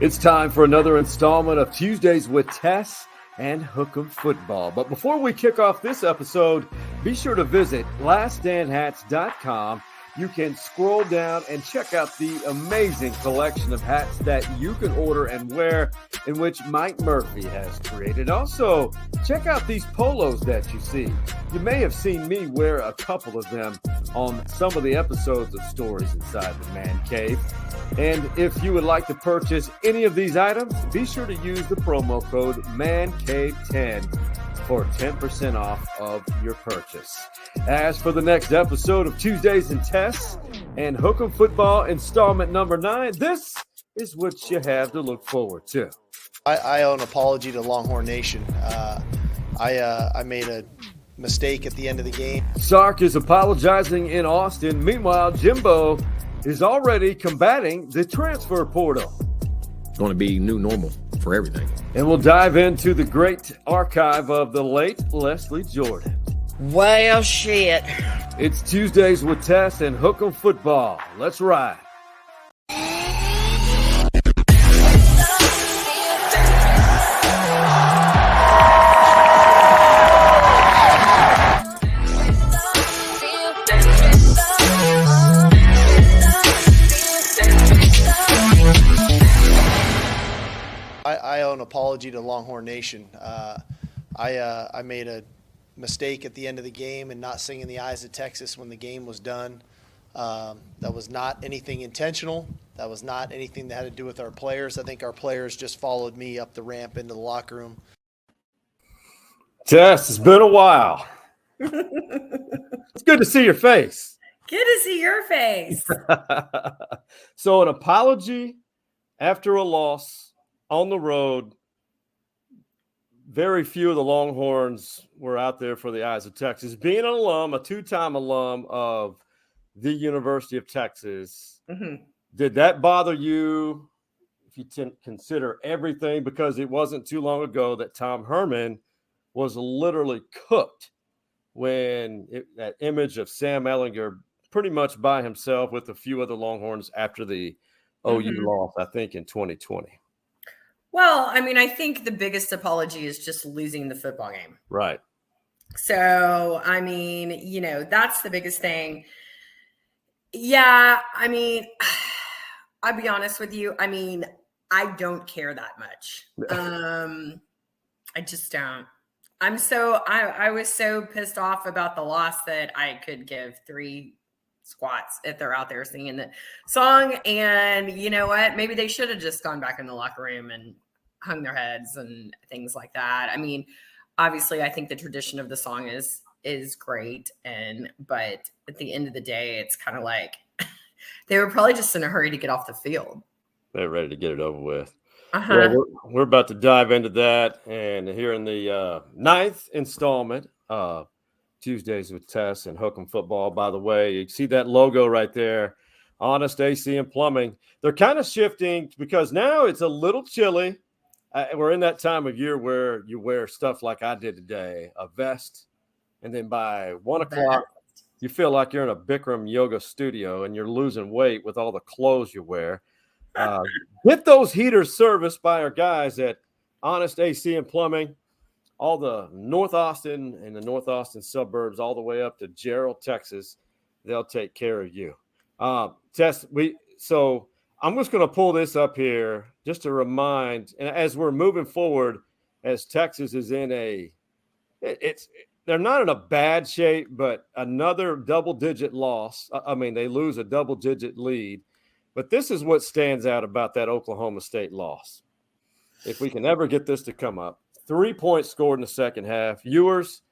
It's time for another installment of Tuesdays with Tes and Hook'em Football. But before we kick off this episode, be sure to visit laststandhats.com. You can scroll down and check out the amazing collection of hats that you can order and wear, in which Mike Murphy has created. Also, check out these polos that you see. You may have seen me wear a couple of them on some of the episodes of Stories Inside the Man Cave. And if you would like to purchase any of these items, be sure to use the promo code MANCAVE10 for 10% off of your purchase. As for the next episode of Tuesdays in Tes and Hook'em Football installment number 9, this is what you have to look forward to. I owe an apology to Longhorn Nation. I made a mistake at the end of the game. Sark is apologizing in Austin. Meanwhile, Jimbo is already combating the transfer portal. It's going to be new normal for everything. And we'll dive into the great archive of the late Leslie Jordan. Well, shit. It's Tuesdays with Tes and Hook'em Football. Let's ride. I owe an apology to Longhorn Nation. I made a mistake at the end of the game and not singing the Eyes of Texas when the game was done. That was not anything intentional. That was not anything that had to do with our players. I think our players just followed me up the ramp into the locker room. Tes, it's been a while. It's good to see your face. Good to see your face. So an apology after a loss on the road. Very few of the Longhorns were out there for the Eyes of Texas. Being an alum, a two-time alum of the University of Texas, Did that bother you if you consider everything? Because it wasn't too long ago that Tom Herman was literally cooked when that image of Sam Ehlinger pretty much by himself with a few other Longhorns after the OU loss, I think, in 2020. Well, I mean, I think the biggest apology is just losing the football game. Right. So, I mean, you know, that's the biggest thing. Yeah, I mean, I'll be honest with you. I mean, I don't care that much. I just don't. I was so pissed off about the loss that I could give 3 squats if they're out there singing the song. And you know what? Maybe they should have just gone back in the locker room and hung their heads and things like that. I mean, obviously, I think the tradition of the song is great. But at the end of the day, it's kind of like they were probably just in a hurry to get off the field. They're ready to get it over with. Well, we're about to dive into that. And here in the 9th installment of Tuesdays with Tes and Hook'em Football. By the way, you see that logo right there, Honest AC and Plumbing. They're kind of shifting because now it's a little chilly. We're in that time of year where you wear stuff like I did today, a vest, and then by 1 o'clock, you feel like you're in a Bikram yoga studio and you're losing weight with all the clothes you wear. Get those heaters serviced by our guys at Honest AC and Plumbing. All the North Austin and the North Austin suburbs, all the way up to Gerald, Texas, they'll take care of you. Tes, so I'm just going to pull this up here just to remind, and as we're moving forward, as Texas is in they're not in a bad shape, but another double-digit loss. I mean, they lose a double-digit lead. But this is what stands out about that Oklahoma State loss. If we can ever get this to come up. 3 points scored in the second half. Ewers,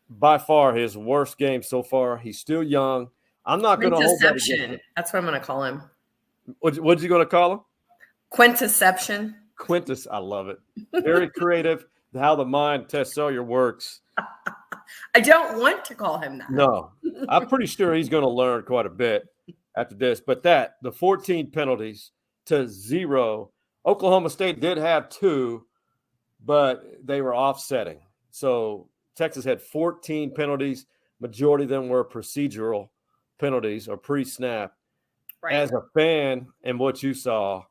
by far his worst game so far. He's still young. I'm not going to hold that against him. That's what I'm going to call him. What'd you going to call him? Quinnterception. I love it. Very creative. How the mind Tes Sawyer works. I don't want to call him that. No, I'm pretty sure he's going to learn quite a bit after this. But the 14 penalties to 0. Oklahoma State did have 2, but they were offsetting. So Texas had 14 penalties. Majority of them were procedural penalties or pre-snap. Right. As a fan and what you saw,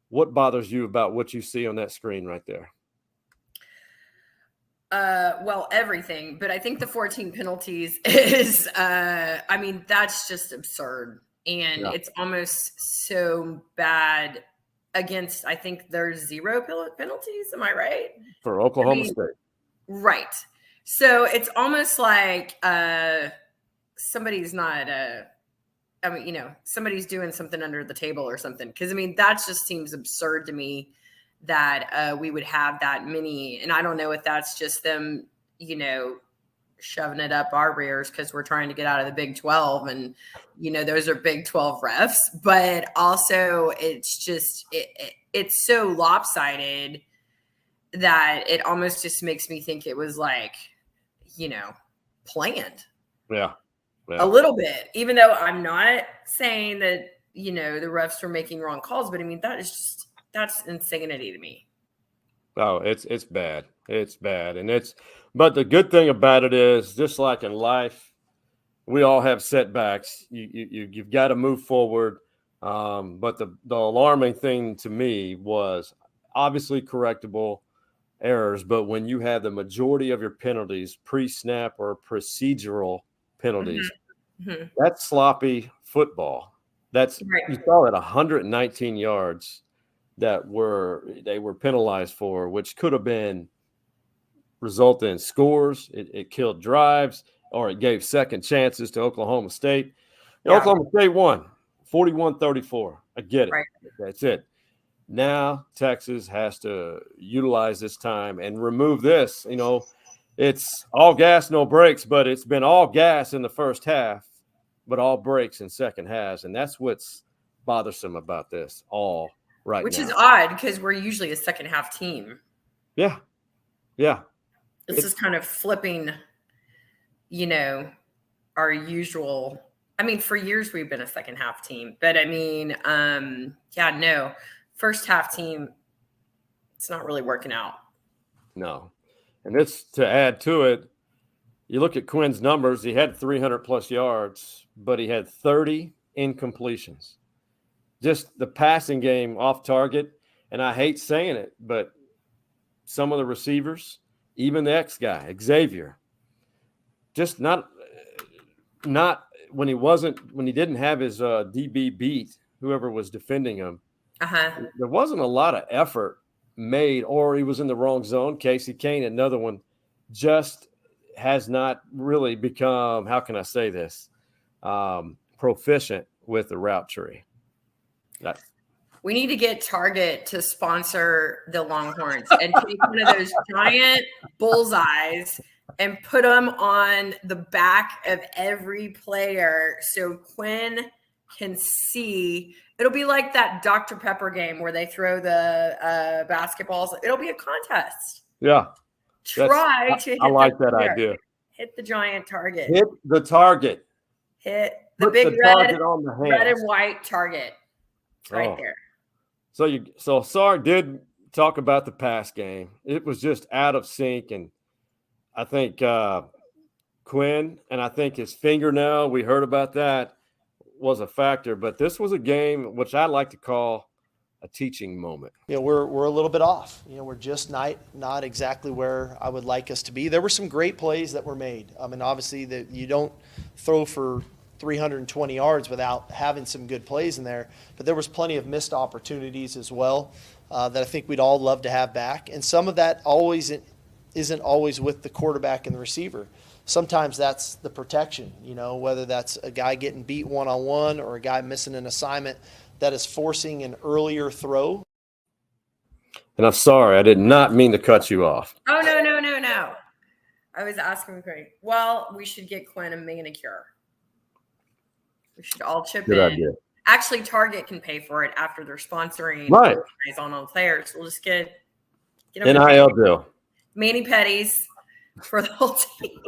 what bothers you about what you see on that screen right there? Well, everything, but I think the 14 penalties is, I mean, that's just absurd. And it's almost so bad against, I think there's 0 penalties. Am I right? For Oklahoma State. Right. So it's almost like somebody's not, I mean, you know, somebody's doing something under the table or something. Because, I mean, that just seems absurd to me that we would have that many. And I don't know if that's just them, you know, shoving it up our rears because we're trying to get out of the Big 12. And, you know, those are Big 12 refs. But also it's just, it's so lopsided that it almost just makes me think it was like, you know, planned. Yeah. A little bit, even though I'm not saying that, you know, the refs were making wrong calls, but I mean, that's insanity to me. Oh, it's bad. It's bad. But the good thing about it is, just like in life, we all have setbacks. You've got to move forward. But the alarming thing to me was obviously correctable errors, but when you have the majority of your penalties pre-snap or procedural penalties, that's sloppy football. That's right. You saw it 119 yards that they were penalized for, which could have been resulted in scores. It killed drives, or it gave second chances to Oklahoma State. Oklahoma State won 41-34. I get it. Right. That's it. Now Texas has to utilize this time and remove this. You know, it's all gas, no brakes, but it's been all gas in the first half, but all brakes in second halves. And that's what's bothersome about this all right now. Which is odd because we're usually a second half team. Yeah. Yeah. This is kind of flipping, you know, our usual. I mean, for years we've been a second half team, but I mean, no. First half team, it's not really working out. No. And this, to add to it, you look at Quinn's numbers, he had 300 plus yards, but he had 30 incompletions. Just the passing game off target. And I hate saying it, but some of the receivers, even the X guy, Xavier, just not when he didn't have his DB beat, whoever was defending him. There wasn't a lot of effort made, or he was in the wrong zone. Casey Kane, another one, just has not really become, how can I say this, proficient with the route tree. We need to get Target to sponsor the Longhorns and take one of those giant bullseyes and put them on the back of every player so Quinn can see. It'll be like that Dr. Pepper game where they throw the basketballs. It'll be a contest. Yeah. Try to hit I like that idea. Hit the giant target. Hit the target. Hit the big red and white target. It's right there. So Sark did talk about the pass game. It was just out of sync, and I think Quinn and I think his fingernail, we heard about that, was a factor. But this was a game which I like to call a teaching moment. We're a little bit off. We're just not exactly where I would like us to be. There were some great plays that were made. I mean, obviously that you don't throw for 320 yards without having some good plays in there, but there was plenty of missed opportunities as well that I think we'd all love to have back. And some of that isn't always with the quarterback and the receiver. Sometimes that's the protection, whether that's a guy getting beat one-on-one or a guy missing an assignment that is forcing an earlier throw. And I'm sorry, I did not mean to cut you off. Oh, no. I was asking great. Well, we should get Quinn a manicure. We should all chip Good in. idea. Actually, Target can pay for it after they're sponsoring right on players. We'll just get NIL deal. Mani-pedis for the whole team.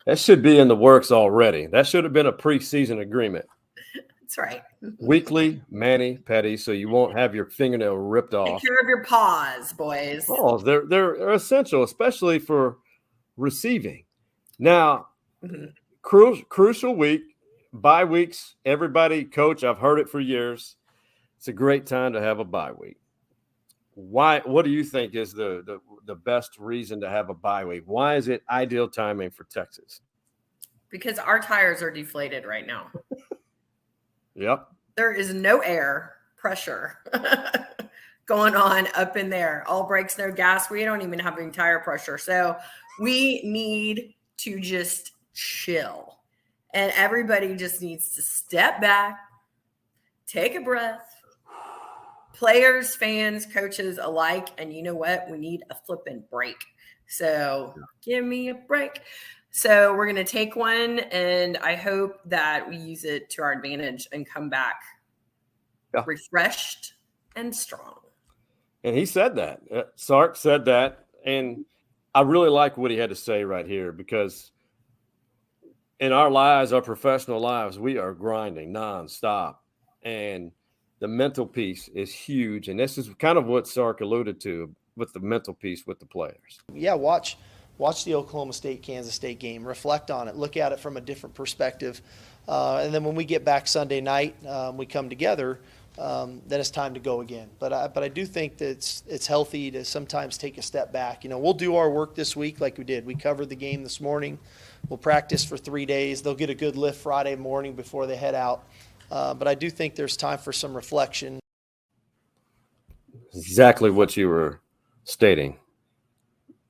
That should be in the works already. That should have been a preseason agreement. That's right. Weekly mani-pedi, so you won't have your fingernail ripped off. Take care of your paws, boys. Paws, they're essential, especially for receiving. Now, crucial week, bye weeks. Everybody, coach, I've heard it for years. it's a great time to have a bye week. Why? What do you think is the best reason to have a bye week? Why is it ideal timing for Texas? Because our tires are deflated right now. Yep. There is no air pressure going on up in there. All brakes, no gas. We don't even have any tire pressure. So we need to just chill. And everybody just needs to step back, take a breath. Players, fans, coaches alike. And you know what? We need a flipping break. So give me a break. So we're going to take one, and I hope that we use it to our advantage and come back refreshed and strong. And he said that. Sark said that. And I really like what he had to say right here, because in our lives, our professional lives, we are grinding nonstop. And the mental piece is huge. And this is kind of what Sark alluded to with the mental piece with the players. Yeah, watch the Oklahoma State-Kansas State game. Reflect on it. Look at it from a different perspective. And then when we get back Sunday night, we come together, then it's time to go again. But I do think that it's healthy to sometimes take a step back. We'll do our work this week like we did. We covered the game this morning. We'll practice for 3 days. They'll get a good lift Friday morning before they head out. But I do think there's time for some reflection. Exactly what you were stating.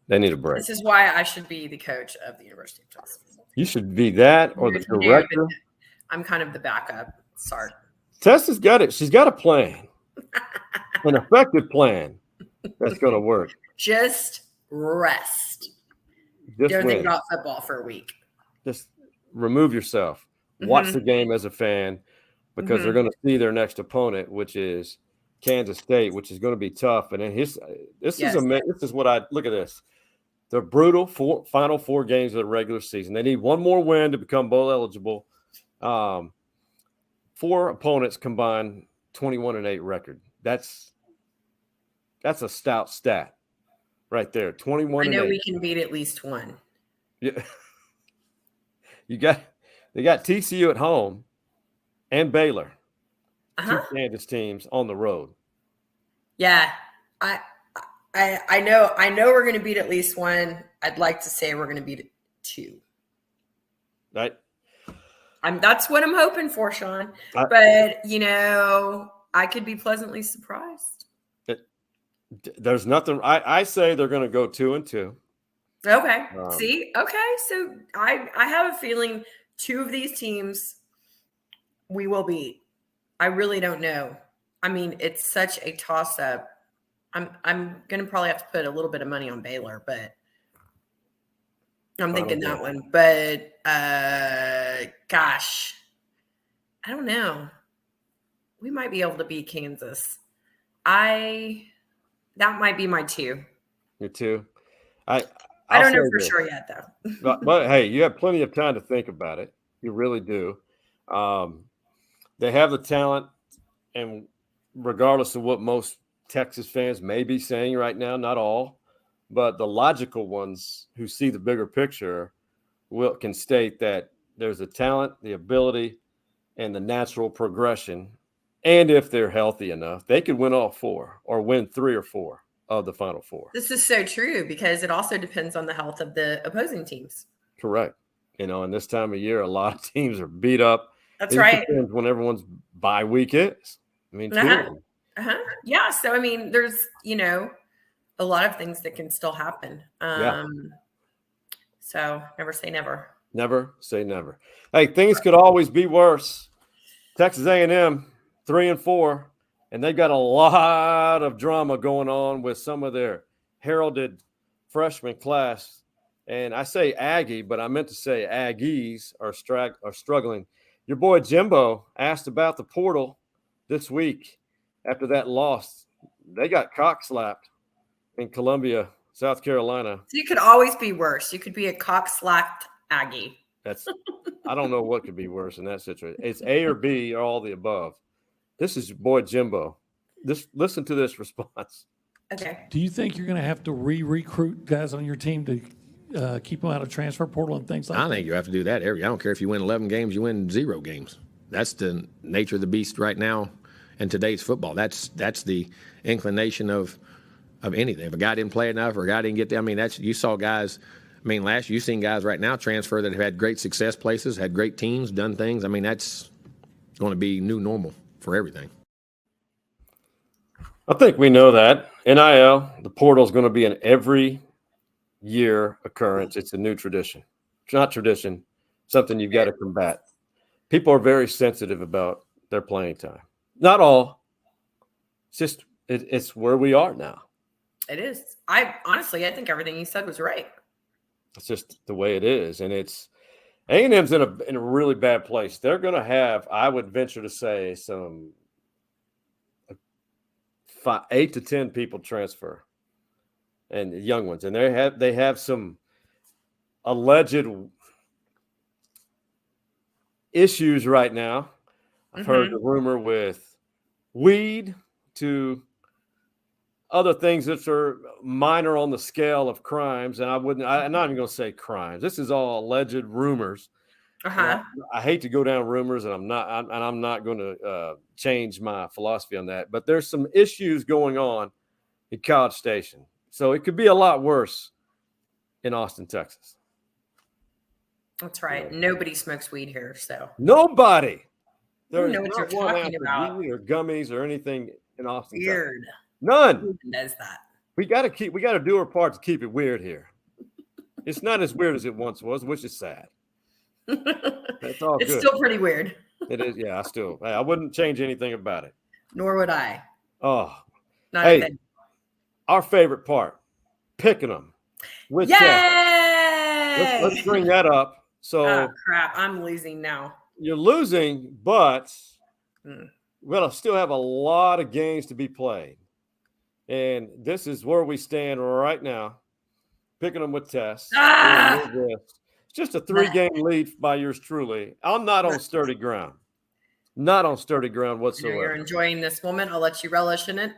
They need a break. This is why I should be the coach of the University of Texas. You should be that or the director. I'm kind of the backup. Sorry. Tess has got it. She's got a plan, an effective plan that's going to work. Just rest. Don't think about football for a week. Just remove yourself. Watch the game as a fan, because they're going to see their next opponent, which is Kansas State, which is going to be tough. And then this is what I look at this. The brutal final 4 games of the regular season. They need one more win to become bowl eligible. 4 opponents combined 21-8 record. That's a stout stat right there. 21-8. I know we can beat at least one. Yeah. They got TCU at home and Baylor. 2 Kansas teams on the road. Yeah. I know we're going to beat at least one. I'd like to say we're going to beat 2. Right. That's what I'm hoping for, Sean. But I could be pleasantly surprised. There's nothing. I say they're going to go 2-2. Okay. See? Okay. So I have a feeling 2 of these teams we will beat. I really don't know. I mean, it's such a toss-up. I'm going to probably have to put a little bit of money on Baylor, but I'm thinking that one. But, gosh, I don't know. We might be able to beat Kansas. That might be my 2. Your 2? I don't know for sure yet, though. but, hey, you have plenty of time to think about it. You really do. They have the talent, and regardless of what most Texas fans may be saying right now, not all, but the logical ones who see the bigger picture can state that there's the talent, the ability, and the natural progression. And if they're healthy enough, they could win all 4 or win 3 or 4 of the Final 4. This is so true, because it also depends on the health of the opposing teams. Correct. In this time of year, a lot of teams are beat up. That's right. Depends when everyone's bye week is. I mean, yeah. So, I mean, there's, a lot of things that can still happen. So never say never. Never say never. Hey, things could always be worse. Texas A&M 3-4, and they've got a lot of drama going on with some of their heralded freshman class. And I say Aggie, but I meant to say Aggies are struggling. Your boy Jimbo asked about the portal this week after that loss. They got cock-slapped in Columbia, South Carolina. So you could always be worse. You could be a cock-slapped Aggie. I don't know what could be worse in that situation. It's A or B or all the above. This is your boy Jimbo. Listen to this response. Okay. Do you think you're going to have to recruit guys on your team to keep them out of transfer portal and things like that? I think you have to do that. I don't care if you win 11 games, you win 0 games. That's the nature of the beast right now. in today's football. That's the inclination of anything. If a guy didn't play enough or a guy didn't get there, I mean, you saw guys. I mean, you've seen guys right now transfer that have had great success places, had great teams, done things. I mean, that's going to be new normal for everything. I think we know that. NIL, the portal is going to be an every year occurrence. It's a new tradition. It's not tradition, something you've got to combat. People are very sensitive about their playing time. Not all. It's just it's where we are now. It is. I think everything you said was right. It's just the way it is, and it's A&M's in a really bad place. They're going to have, I would venture to say, some 8 to 10 people transfer, and young ones, and they have some alleged issues right now. I've heard the rumor with weed to other things that are minor on the scale of crimes, and I'm not even going to say crimes. This is all alleged rumors. I hate to go down rumors, and I'm not going to change my philosophy on that. But there's some issues going on in College Station, so it could be a lot worse in Austin, Texas. That's right. Nobody smokes weed here, so nobody. There's know what you're talking about. Weed or gummies or anything in Austin. Weird. Texas. None. Who does that? We got to do our part to keep it weird here. It's not as weird as it once was, which is sad. That's all. It's good. Still pretty weird. It is. Yeah, I wouldn't change anything about it. Nor would I. Oh, Not hey, even. Our favorite part, picking them. Yay! Let's bring that up. So, oh crap! I'm losing now. You're losing, but we'll still have a lot of games to be played. And this is where we stand right now, picking them with Tes. It's just a 3-game lead by yours truly. I'm not on sturdy ground. Not on sturdy ground whatsoever. You're enjoying this moment. I'll let you relish in it.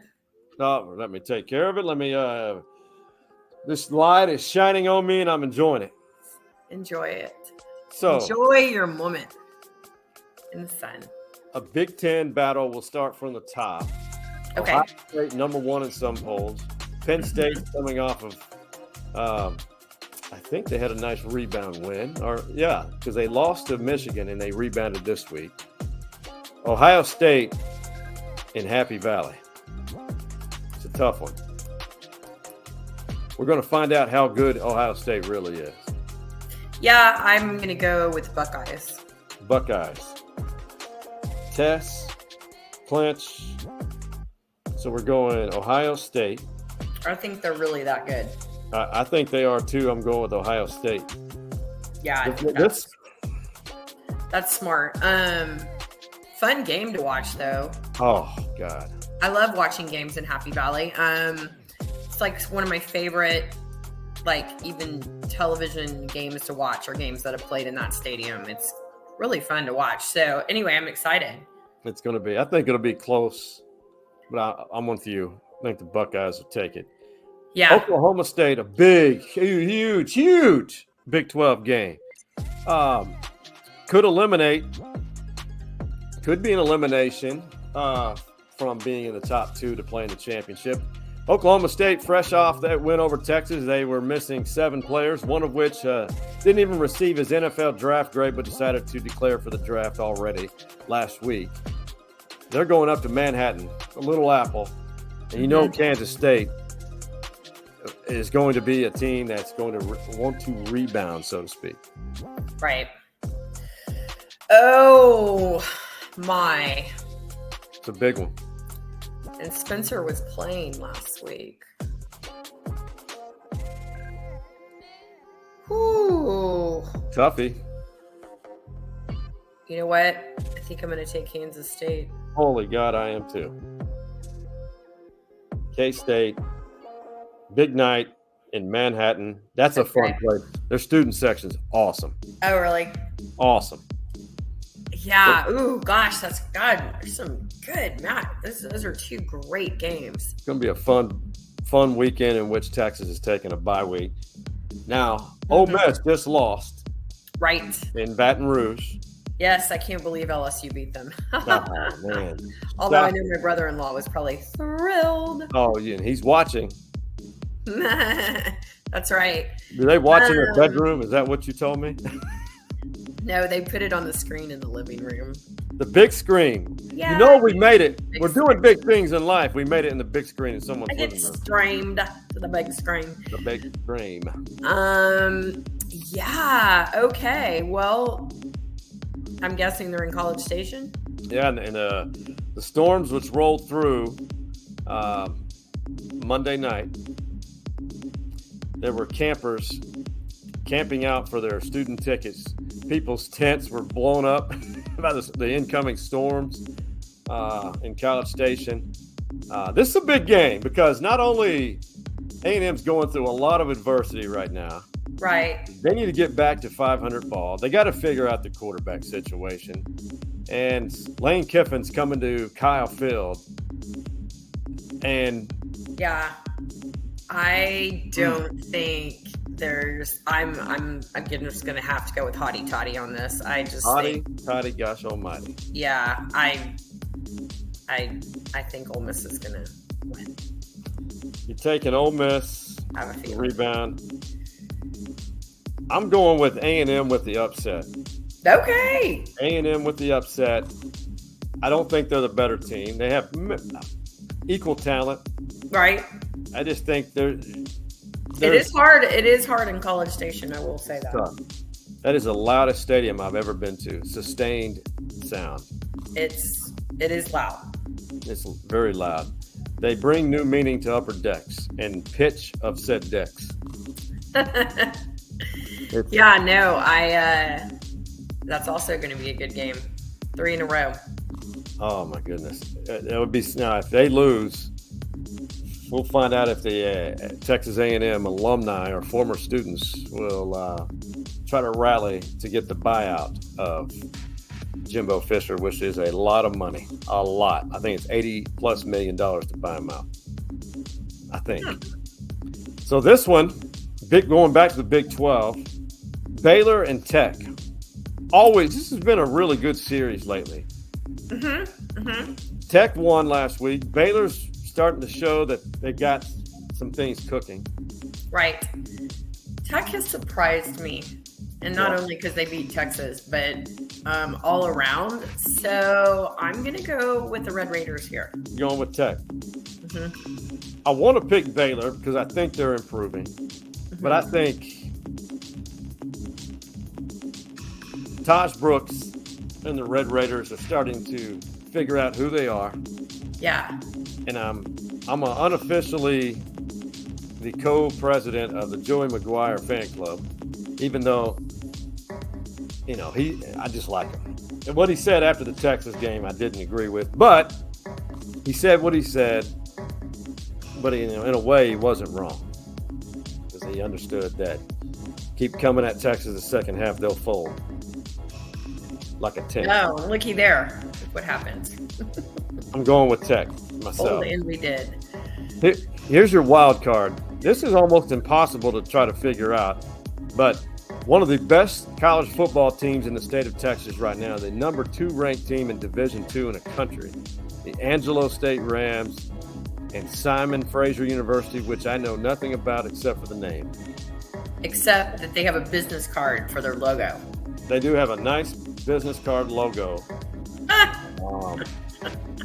No, let me take care of it. Let me this light is shining on me and I'm enjoying it. Enjoy it. So enjoy your moment in the sun. A Big Ten battle will start from the top. Okay. Ohio State number 1 in some polls. Penn State coming off of I think they had a nice rebound win. Because they lost to Michigan and they rebounded this week. Ohio State in Happy Valley. It's a tough one. We're going to find out how good Ohio State really is. Yeah, I'm going to go with Buckeyes. Buckeyes. Tes, clinch. So we're going Ohio State. I think they're really that good. I think they are too. I'm going with Ohio State. Yeah, I think that's smart. Fun game to watch, though. Oh, God. I love watching games in Happy Valley. It's like one of my favorite, even television games to watch or games that have played in that stadium. It's really fun to watch. So, anyway, I'm excited. It's going to be. I think it'll be close, but I'm with you. I think the Buckeyes will take it. Yeah. Oklahoma State, a big, huge Big 12 game. Could be an elimination from being in the top 2 to play in the championship. Oklahoma State, fresh off that win over Texas, they were missing 7 players, one of which didn't even receive his NFL draft grade, but decided to declare for the draft already last week. They're going up to Manhattan, a Little Apple, and Kansas State is going to be a team that's going to want to rebound, so to speak. Right. Oh, my. It's a big one. And Spencer was playing last week. Ooh. Toughie. You know what? I think I'm going to take Kansas State. Holy God, I am too. K-State, big night in Manhattan. That's a fun place. Their student section's awesome. Oh, really? Awesome. Yeah. Ooh, gosh, that's good. There's some good, Matt. Those are 2 great games. It's going to be a fun weekend in which Texas is taking a bye week. Now, Ole Miss just lost. Right. In Baton Rouge. Yes, I can't believe LSU beat them. Oh, man. Although I know my brother-in-law was probably thrilled. Oh, yeah, and he's watching. That's right. Do they watch in their bedroom? Is that what you told me? No, they put it on the screen in the living room. The big screen. Yeah. You know, we made it. We're doing big things in life. We made it in the big screen in someone's I get living room. streamed to the big screen. The big screen. Yeah. Okay. Well, I'm guessing they're in College Station. Yeah, and the storms which rolled through Monday night, there were campers camping out for their student tickets. People's tents were blown up by the incoming storms in College Station. This is a big game because not only A&M's going through a lot of adversity right now. Right. They need to get back to 500 ball. They got to figure out the quarterback situation. And Lane Kiffin's coming to Kyle Field. And yeah, I don't think there's. I'm just gonna have to go with Hotty Toddy on this. I just Toddy, gosh almighty. Yeah, I think Ole Miss is gonna win. You're taking Ole Miss. I have a feeling. Rebound. I'm going with A&M with the upset. Okay. A&M with the upset. I don't think they're the better team. They have equal talent. Right. I just think it is hard. It is hard in College Station. I will say that. Tough. That is the loudest stadium I've ever been to. Sustained sound. It is loud. It's very loud. They bring new meaning to upper decks and pitch of said decks. Yeah, no, that's also going to be a good game. 3 in a row. Oh my goodness. It would be now if they lose, we'll find out if the Texas A&M alumni or former students will try to rally to get the buyout of Jimbo Fisher, which is a lot of money. A lot. I think it's $80+ million to buy him out. I think. So this one, going back to the Big 12, Baylor and Tech. This has been a really good series lately. Tech won last week. Baylor's starting to show that they got some things cooking. Right. Tech has surprised me. And not only because they beat Texas, but all around. So I'm going to go with the Red Raiders here. Going with Tech. I want to pick Baylor because I think they're improving. But I think Taj Brooks and the Red Raiders are starting to figure out who they are. Yeah. And I'm unofficially the co-president of the Joey McGuire fan club, even though, I just like him. And what he said after the Texas game, I didn't agree with, but he said what he said, but in a way he wasn't wrong because he understood that keep coming at Texas the second half, they'll fold like a tent. Oh, looky there. Look what happened. I'm going with Tech myself. Fold, and we did. Here's your wild card. This is almost impossible to try to figure out, but one of the best college football teams in the state of Texas right now, the number 2 ranked team in Division II in the country, the Angelo State Rams and Simon Fraser University, which I know nothing about except for the name. Except that they have a business card for their logo. They do have a nice business card logo.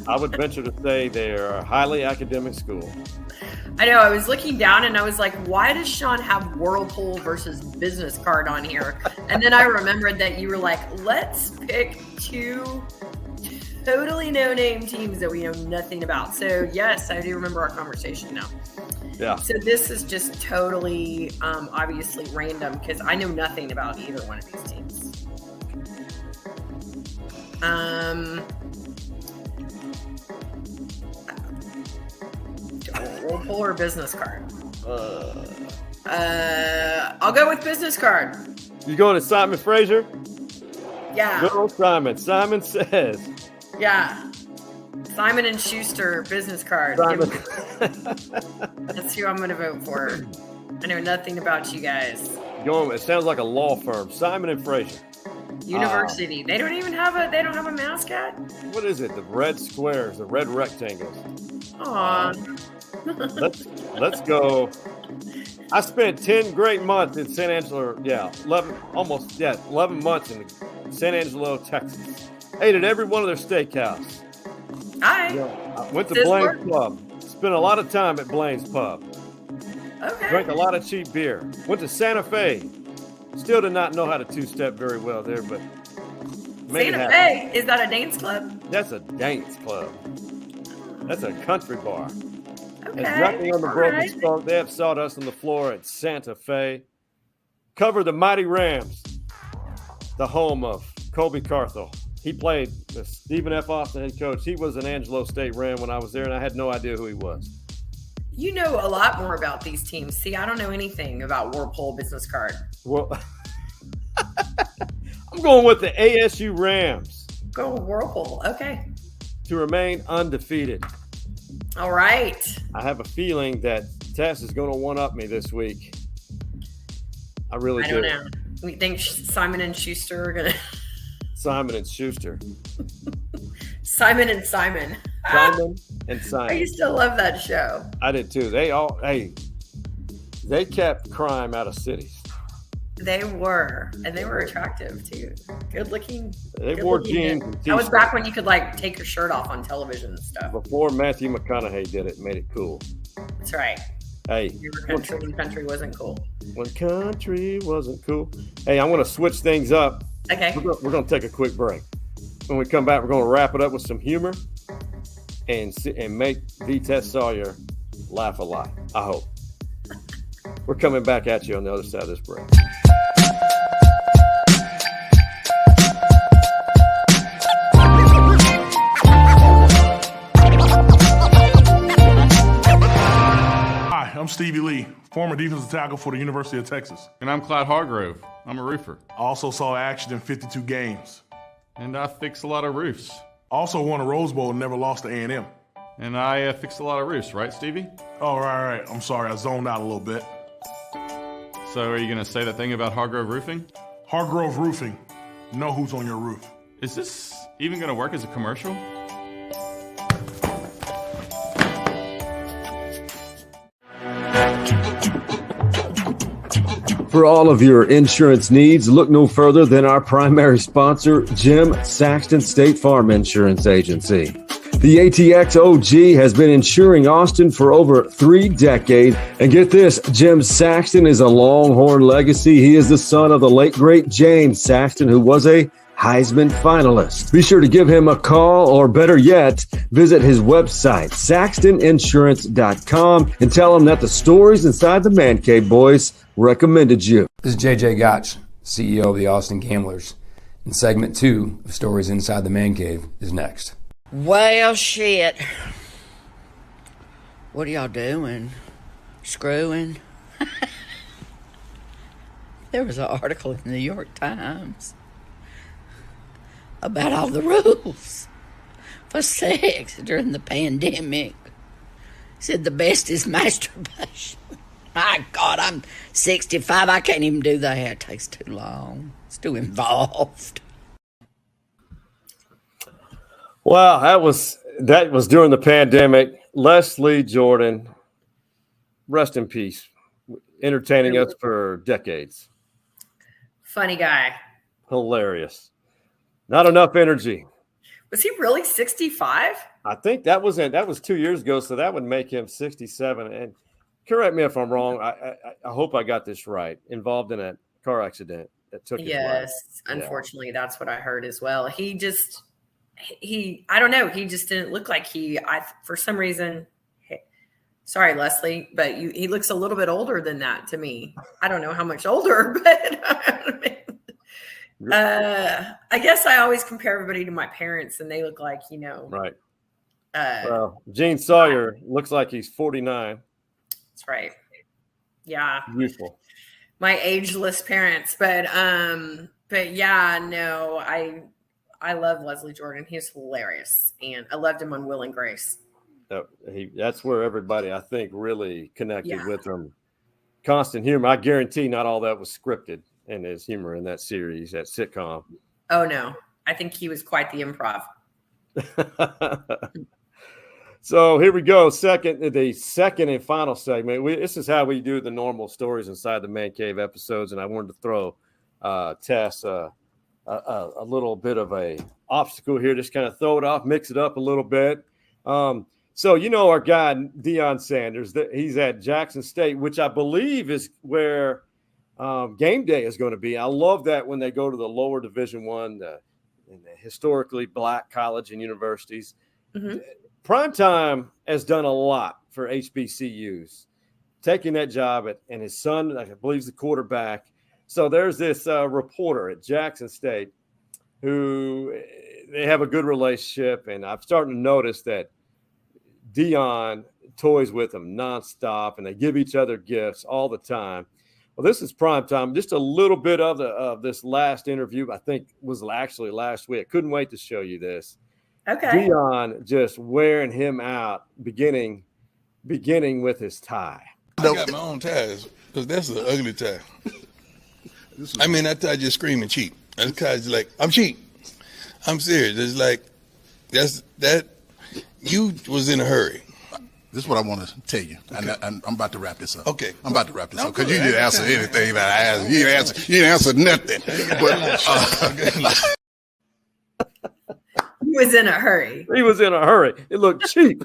I would venture to say they're a highly academic school. I know. I was looking down and I was like, why does Sean have Whirlpool versus business card on here? And then I remembered that you were like, let's pick 2 totally no-name teams that we know nothing about. So, yes, I do remember our conversation now. Yeah. So this is just totally, obviously random because I know nothing about either one of these teams. Whirlpool or business card? I'll go with business card. You going to Simon Fraser? Yeah. Good old Simon. Simon says. Yeah. Simon and Schuster business card. Simon. That's who I'm going to vote for. I know nothing about you guys. It sounds like a law firm. Simon and Fraser. University. They don't have a mascot. What is it? The red squares, the red rectangles. Aw. Let's go. I spent 10 great months in San Angelo. 11 months in San Angelo, Texas. Ate at every one of their steakhouse. Hi. I went to Blaine's Pub. Spent a lot of time at Blaine's Pub. Okay. Drank a lot of cheap beer. Went to Santa Fe. Still did not know how to two-step very well there, but Santa Fe, is that a dance club? That's a dance club. That's a country bar. Okay. There's nothing on the broken spoke. They have sawdust on the floor at Santa Fe. Covered the mighty Rams, the home of Colby Carthel. He played with Stephen F. Austin, head coach. He was an Angelo State Ram when I was there, and I had no idea who he was. You know a lot more about these teams. See, I don't know anything about Whirlpool business card. Well, I'm going with the ASU Rams. Go Whirlpool. Okay. To remain undefeated. All right. I have a feeling that Tess is going to one-up me this week. I really do. I don't know. We think Simon and Schuster are going to... Simon and Schuster. Simon and Simon. Simon and Simon. I used to love that show. I did too. They kept crime out of cities. They were. And they were attractive too. Good looking. They wore jeans. That was back when you could take your shirt off on television and stuff. Before Matthew McConaughey did it, made it cool. That's right. Hey. You were country when country wasn't cool. When country wasn't cool. Hey, I'm going to switch things up. Okay. We're going to take a quick break. When we come back, we're going to wrap it up with some humor and make the Tess Sawyer laugh a lot. I hope. We're coming back at you on the other side of this break. Hi, I'm Stevie Lee, former defensive tackle for the University of Texas. And I'm Clyde Hargrove. I'm a roofer. I also saw action in 52 games. And I fix a lot of roofs. Also won a Rose Bowl and never lost to A&M. And I fix a lot of roofs, right, Stevie? Oh, right. I'm sorry, I zoned out a little bit. So are you going to say that thing about Hargrove Roofing? Hargrove Roofing. Know who's on your roof. Is this even going to work as a commercial? For all of your insurance needs, look no further than our primary sponsor, Jim Saxton State Farm Insurance Agency. The ATX OG has been insuring Austin for over 3 decades. And get this, Jim Saxton is a Longhorn legacy. He is the son of the late, great James Saxton, who was a Heisman finalist. Be sure to give him a call, or better yet, visit his website, saxtoninsurance.com, and tell him that the stories inside the Man Cave Boys recommended you. This is JJ Gotch, CEO of the Austin Gamblers. And segment 2 of Stories Inside the Man Cave is next. Well, shit. What are y'all doing? Screwing? There was an article in the New York Times about all the rules for sex during the pandemic. Said the best is masturbation. My God, I'm 65. I can't even do that. It takes too long. It's too involved. Wow, that was during the pandemic. Leslie Jordan, rest in peace, entertaining us for decades. Funny guy. Hilarious. Not enough energy. Was he really 65? I think that was 2 years ago, so that would make him 67. And correct me if I'm wrong. I hope I got this right. Involved in a car accident that took his life. Yes, unfortunately, that's what I heard as well. I don't know. He just didn't look like for some reason. Sorry, Leslie, but he looks a little bit older than that to me. I don't know how much older, but I guess I always compare everybody to my parents, and they look like, Right. Well, Gene Sawyer looks like he's 49. That's right. Yeah. Beautiful. My ageless parents, but yeah, no, I love Leslie Jordan. He's hilarious, and I loved him on Will and Grace. That's where everybody, I think, really connected with him. Constant humor. I guarantee not all that was scripted in his humor in that series, that sitcom. Oh, no. I think he was quite the improv. So here we go. The second and final segment. This is how we do the normal stories inside the Man Cave episodes, and I wanted to throw Tess a little bit of a obstacle here. Just kind of throw it off, mix it up a little bit. So our guy Deion Sanders. He's at Jackson State, which I believe is where game day is going to be. I love that when they go to the lower Division I, in the historically black college and universities. Mm-hmm. Primetime has done a lot for HBCUs, taking that job and his son, I believe, is the quarterback. So there's this reporter at Jackson State who they have a good relationship, and I'm starting to notice that Deion toys with him nonstop, and they give each other gifts all the time. Well, this is primetime. Just a little bit of this last interview, I think, was actually last week. Couldn't wait to show you this. Okay. Deion just wearing him out, beginning with his tie. I got my own ties because that's an ugly tie. I mean, that tie just screaming cheap. That tie's like, I'm cheap. I'm serious. It's like that. You was in a hurry. This is what I want to tell you, okay. and I'm about to wrap this up. Okay. I'm about to wrap this up because you didn't answer anything that I asked. You didn't answer nothing. He was in a hurry. He was in a hurry. It looked cheap.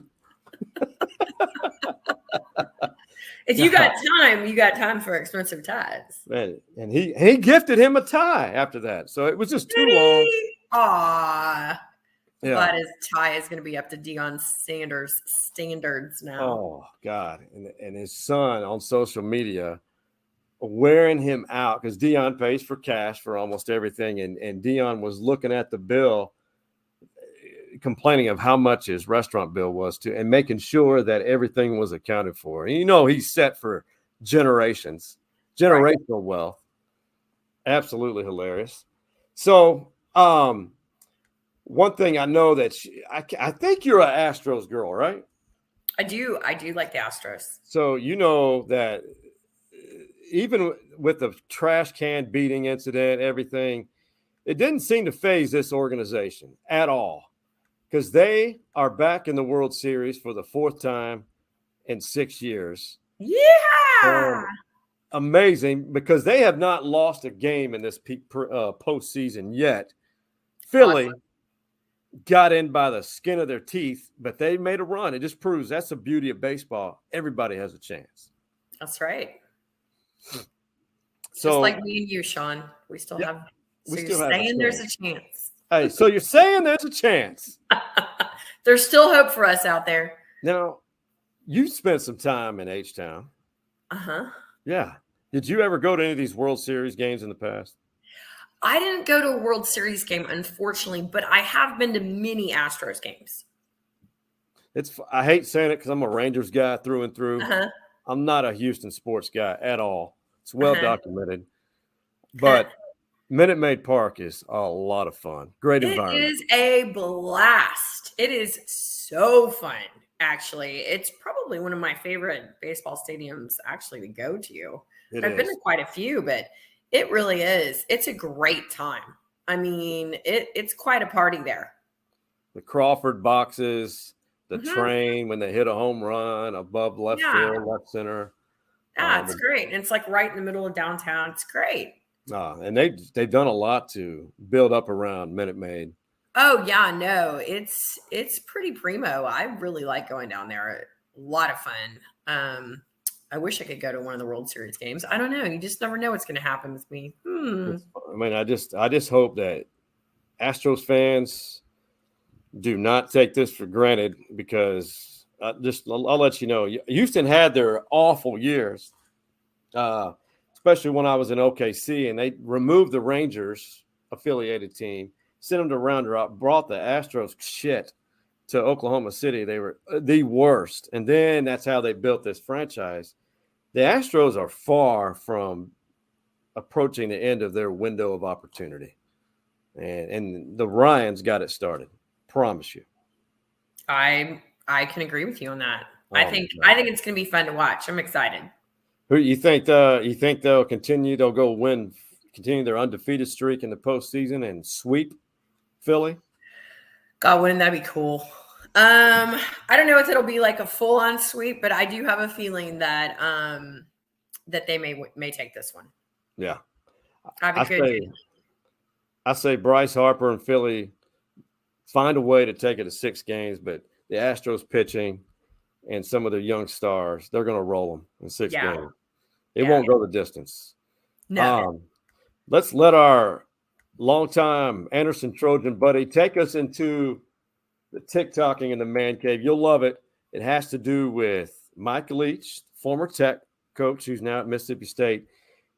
If you got time, you got time for expensive ties. Man, and he gifted him a tie after that. So it was just too long. Aww. Yeah. But his tie is going to be up to Deion Sanders standards now. Oh, God. And his son on social media wearing him out because Deion pays for cash for almost everything. And Deion was looking at the bill, complaining of how much his restaurant bill was and making sure that everything was accounted for. And he's set for generational wealth. Absolutely hilarious. So, one thing I know that I think you're an Astros girl, right? I do like the Astros. So that even with the trash can beating incident, everything, it didn't seem to faze this organization at all because they are back in the World Series for the fourth time in 6 years. Yeah. Amazing because they have not lost a game in this postseason yet. Philly got in by the skin of their teeth, but they made a run. It just proves that's the beauty of baseball. Everybody has a chance. That's right. So, just like me and you, Sean, we still have. So you're saying there's a chance. Hey, so you're saying there's a chance. There's still hope for us out there. Now, you spent some time in H-Town. Uh-huh. Yeah. Did you ever go to any of these World Series games in the past? I didn't go to a World Series game, unfortunately, but I have been to many Astros games. I hate saying it because I'm a Rangers guy through and through. Uh-huh. I'm not a Houston sports guy at all. It's well documented. But Minute Maid Park is a lot of fun. Great environment. It is a blast. It is so fun, actually. It's probably one of my favorite baseball stadiums actually to go to. I've been to quite a few, but it really is. It's a great time. I mean, it's quite a party there. The Crawford boxes, the train when they hit a home run above left field, left center. Yeah, it's great. And it's like right in the middle of downtown. It's great. And they've done a lot to build up around Minute Maid. Oh, yeah, no. It's pretty primo. I really like going down there. A lot of fun. I wish I could go to one of the World Series games. I don't know. You just never know what's going to happen with me. I mean, I just hope that Astros fans do not take this for granted because I'll let you know. Houston had their awful years, especially when I was in OKC, and they removed the Rangers affiliated team, sent them to Rounder Up, brought the Astros shit to Oklahoma City. They were the worst. And then that's how they built this franchise. The Astros are far from approaching the end of their window of opportunity. And the Ryans got it started. Promise you. I can agree with you on that. I think it's going to be fun to watch. I'm excited. Who you think they'll continue? They'll go win continue their undefeated streak in the postseason and sweep Philly? God, wouldn't that be cool? I don't know if it'll be like a full-on sweep, but I do have a feeling that that they may take this one. Yeah. I say Bryce Harper and Philly find a way to take it to 6 games, but the Astros pitching and some of their young stars, they're going to roll them in 6 games. It won't go the distance. No. Let's let our longtime Anderson Trojan buddy take us into the TikToking in the man cave. You'll love it. It has to do with Mike Leach, former Tech coach who's now at Mississippi State.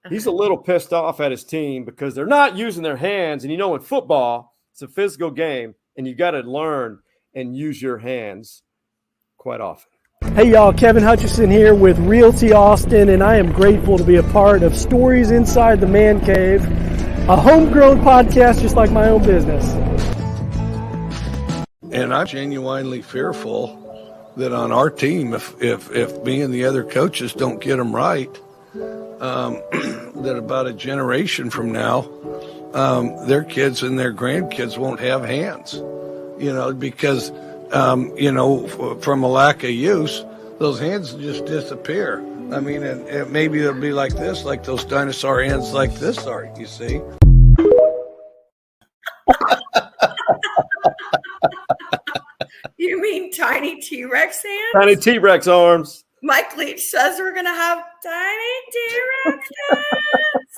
He's a little pissed off at his team because they're not using their hands. And, in football, it's a physical game, and you got to learn and use your hands quite often. Hey, y'all. Kevin Hutchison here with Realty Austin, and I am grateful to be a part of Stories Inside the Man Cave, a homegrown podcast just like my own business. And I'm genuinely fearful that on our team, if me and the other coaches don't get them right, that about a generation from now, their kids and their grandkids won't have hands, because, from a lack of use, those hands just disappear. I mean, and maybe they'll be like this, like those dinosaur hands like this are, you see? You mean tiny T-Rex hands? Tiny T-Rex arms. Mike Leach says we're going to have tiny T-Rex hands.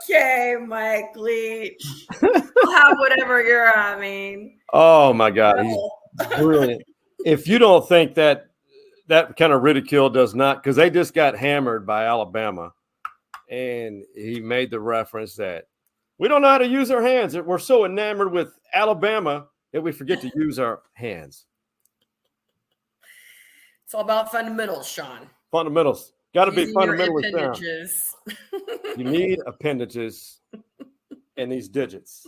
Okay, Mike Leach. We'll have whatever you're having. Oh, my God. He's brilliant. If you don't think that kind of ridicule does not, because they just got hammered by Alabama, and he made the reference that we don't know how to use our hands. We're so enamored with Alabama that we forget to use our hands. It's all about fundamentals, Sean. Fundamentals. Got to be fundamentally sound. You need appendages and these digits.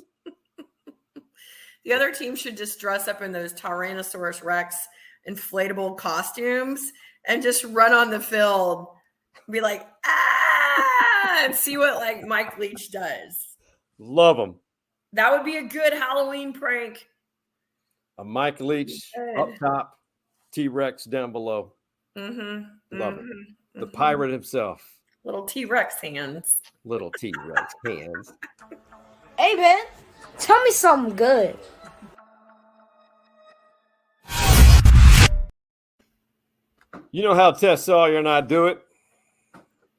The other team should just dress up in those Tyrannosaurus Rex inflatable costumes and just run on the field. Be like, and see what Mike Leach does. Love them. That would be a good Halloween prank. A Mike Leach up top, T-Rex down below. Mm-hmm. Love it. The pirate himself. Little T-Rex hands. Little T-Rex hands. Hey, man. Tell me something good. You know how Tes Sawyer and I do it.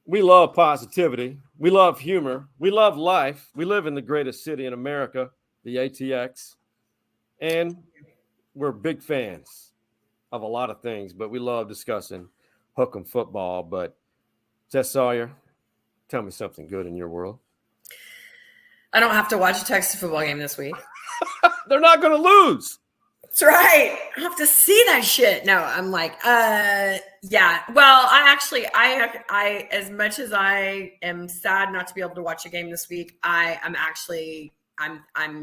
We love positivity. We love humor. We love life. We live in the greatest city in America, the ATX. And we're big fans of a lot of things, but we love discussing Hook'em football. But Tes Sawyer, tell me something good in your world. I don't have to watch a Texas football game this week. They're not going to lose. That's right. I have to see that shit. No, I'm like, yeah. Well, I as much as I am sad not to be able to watch a game this week, I'm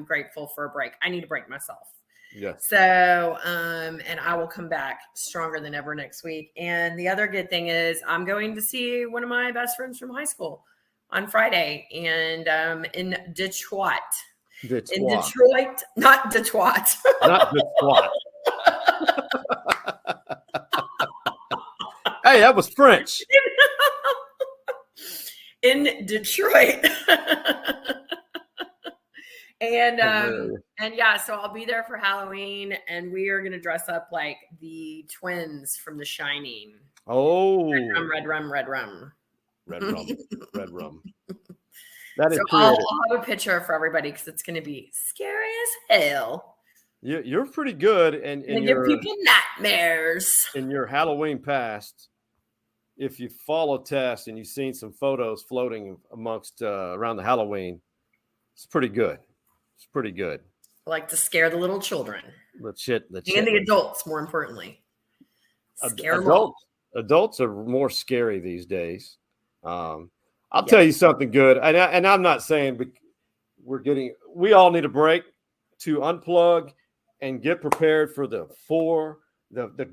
grateful for a break. I need a break myself. Yeah. So, and I will come back stronger than ever next week. And the other good thing is I'm going to see one of my best friends from high school on Friday and in Detroit. In Detroit, not Detroit. Not Detroit. Hey, that was French. In Detroit. And yeah, so I'll be there for Halloween, and we are going to dress up like the twins from The Shining. Oh. Red rum. Red rum. That is so I'll have a picture for everybody because it's going to be scary as hell. You're pretty good, and give people nightmares in your Halloween past. If you follow Tes and you've seen some photos floating amongst around the Halloween, it's pretty good. It's pretty good. I like to scare the little children. And the adults, more importantly. Scare them all. Adults are more scary these days. I'll tell you something good, and I'm not saying we all need a break to unplug and get prepared for the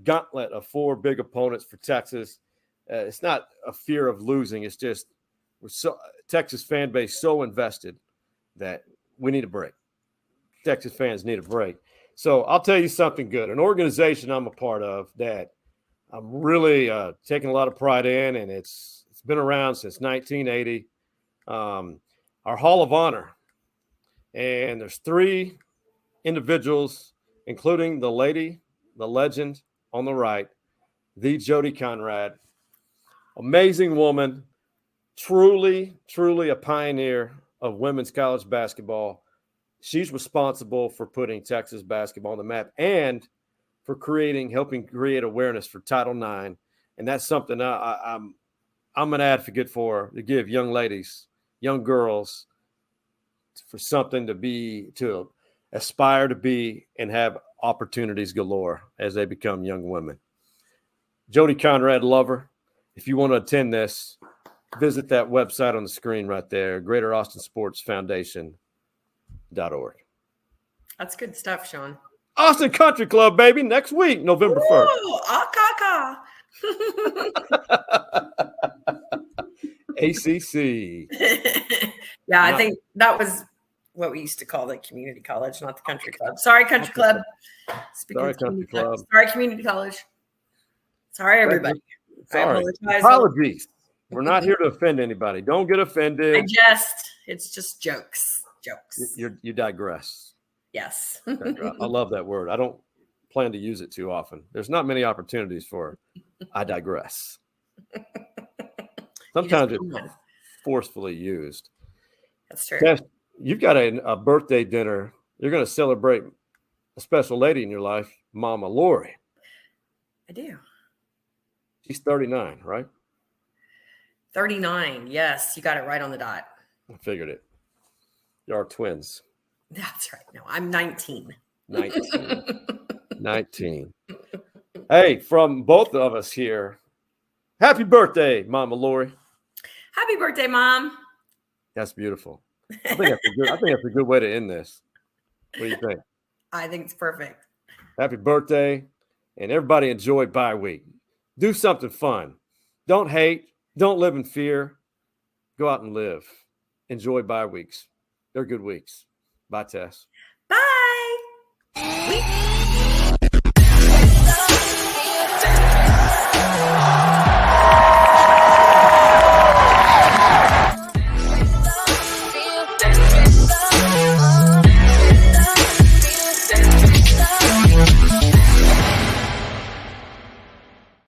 gauntlet of 4 big opponents for Texas. It's not a fear of losing. It's just Texas fan base so invested that we need a break. Texas fans need a break. So I'll tell you something good. An organization I'm a part of that I'm really taking a lot of pride in, and it's been around since 1980. Our Hall of Honor, and there's 3 individuals, including the lady, the legend on the right, the Jody Conrad. Amazing woman, truly a pioneer of women's college basketball. She's responsible for putting Texas basketball on the map and for helping create awareness for Title IX. And that's something I'm an advocate for, to give young ladies, young girls, for something to aspire to be and have opportunities galore as they become young women. Jody Conrad Lover, if you want to attend this, visit that website on the screen right there, Greater Austin Sports Foundation.org. That's good stuff, Sean. Austin Country Club, baby, next week, November 1st. ACC. Yeah, I think that was what we used to call the community college, not the country club. Sorry, country club. Sorry, country club. Sorry, community college. Sorry, everybody. Sorry. Apologies. We're not here to offend anybody. Don't get offended. It's just jokes. You digress. Yes. I love that word. I don't plan to use it too often. There's not many opportunities for I digress. Sometimes it's forcefully used. That's true. Tess, you've got a birthday dinner. You're going to celebrate a special lady in your life, Mama Lori. I do. She's 39, right? 39. Yes, you got it right on the dot. I figured it. You are twins. That's right. No, I'm 19. 19. Hey, from both of us here, happy birthday, Mama Lori. Happy birthday, Mom. That's beautiful. I think that's a good way to end this. What do you think? I think it's perfect. Happy birthday, and everybody enjoy bye week. Do something fun. Don't hate. Don't live in fear. Go out and live. Enjoy bye weeks. They're good weeks. Bye, Tess.